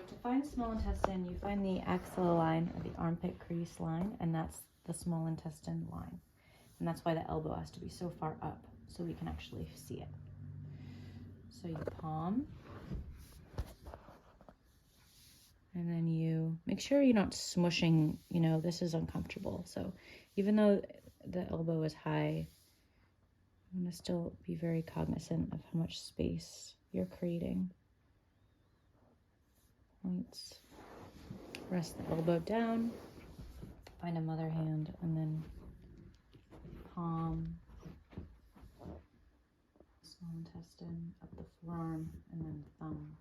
to find small intestine, you find the axilla line or the armpit crease line, and that's the small intestine line. And that's why the elbow has to be so far up so we can actually see it. So you palm, and then you make sure you're not smushing, you know, this is uncomfortable. So even though the elbow is high, I'm gonna still be very cognizant of how much space you're creating. Points. Rest the elbow down, find a mother hand, and then palm, small intestine, up the forearm, and then thumb.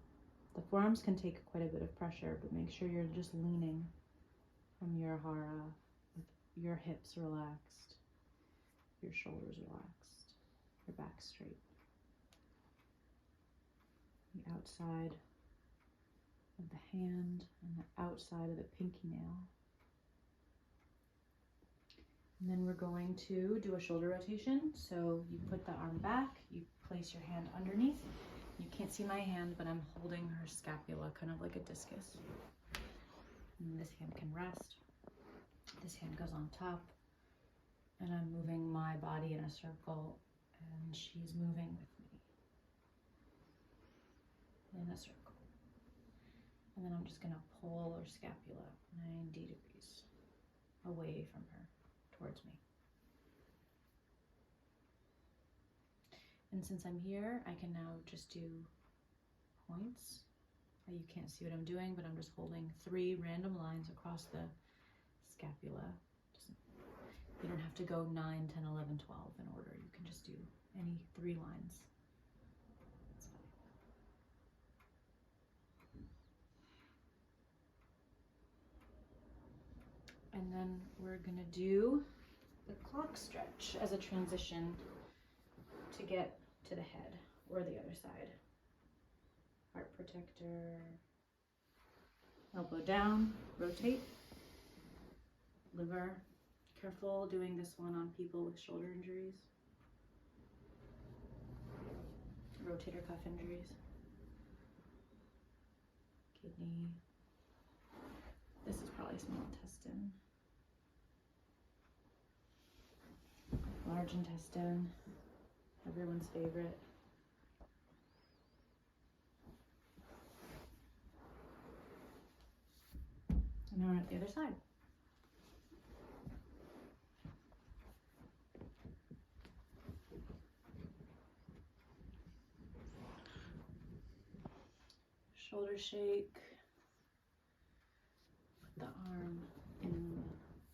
The forearms can take quite a bit of pressure, but make sure you're just leaning from your hara with your hips relaxed, your shoulders relaxed, your back straight. The outside of the hand and the outside of the pinky nail. And then we're going to do a shoulder rotation. So you put the arm back, you place your hand underneath. You can't see my hand, but I'm holding her scapula, kind of like a discus. And this hand can rest. This hand goes on top. And I'm moving my body in a circle, and she's moving with me in a circle. And then I'm just gonna pull her scapula 90 degrees away from her, towards me. And since I'm here, I can now just do points. You can't see what I'm doing, but I'm just holding 3 random lines across the scapula. You don't have to go 9, 10, 11, 12 in order. You can just do any 3 lines. That's fine. And then we're gonna do the clock stretch as a transition to get to the head or the other side. Heart protector, elbow down, rotate, liver. Careful doing this one on people with shoulder injuries, rotator cuff injuries, kidney. This is probably small intestine, large intestine, everyone's favorite. And now we're at the other side. Shoulder shake. Put the arm in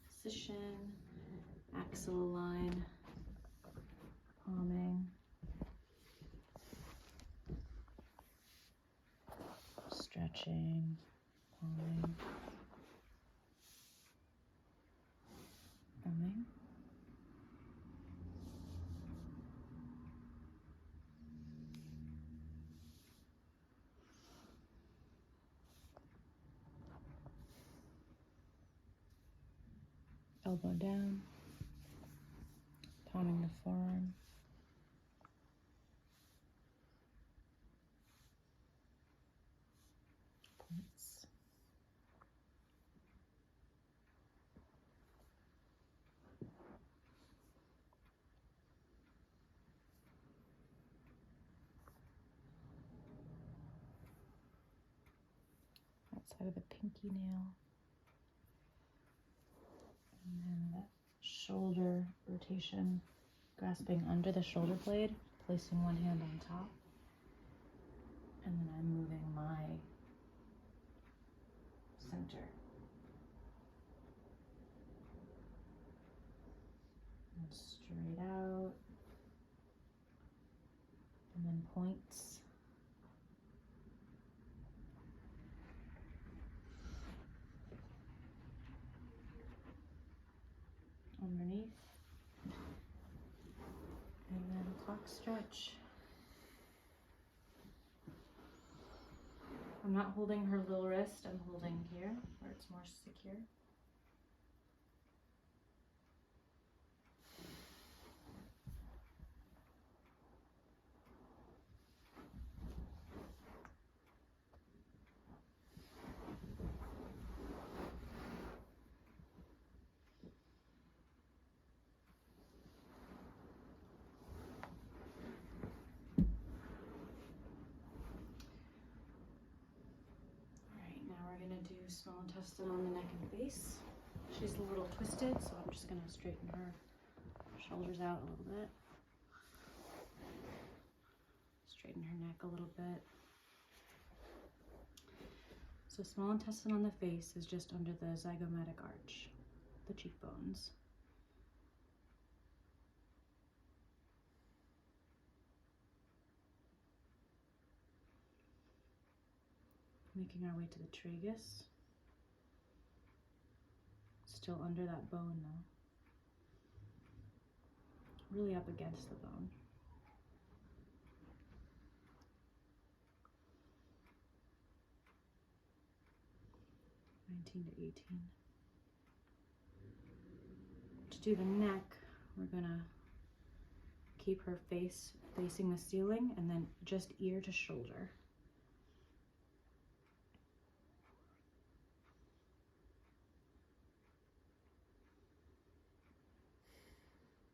position. Axilla line. Palming. Stretching. Palming. Palming. Elbow down, palming the forearm. Points. Outside of the pinky nail. And then that shoulder rotation, grasping under the shoulder blade, placing one hand on top. And then I'm moving my center. And straight out. And then points. Underneath, and then clock stretch. I'm not holding her little wrist, I'm holding here where it's more secure. small intestine on the neck and face. She's a little twisted, so I'm just gonna straighten her shoulders out a little bit. Straighten her neck a little bit. So small intestine on the face is just under the zygomatic arch, the cheekbones. Making our way to the tragus. Still under that bone though. Really up against the bone. 19 to 18. To do the neck, we're gonna keep her face facing the ceiling and then just ear to shoulder.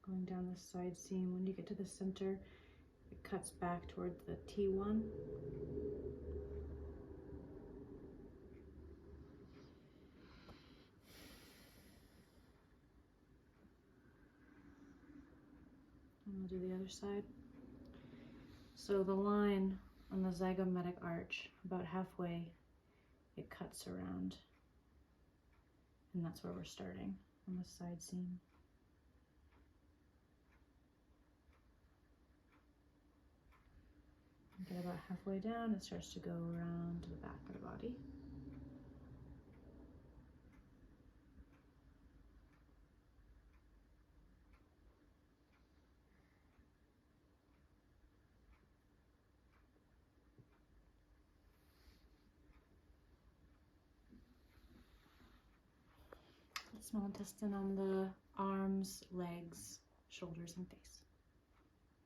Going down the side seam, when you get to the center, it cuts back towards the T1. And we'll do the other side. So the line on the zygomatic arch, about halfway, it cuts around. And that's where we're starting, on the side seam. Get about halfway down, it starts to go around to the back of the body. Small intestine on the arms, legs, shoulders, and face.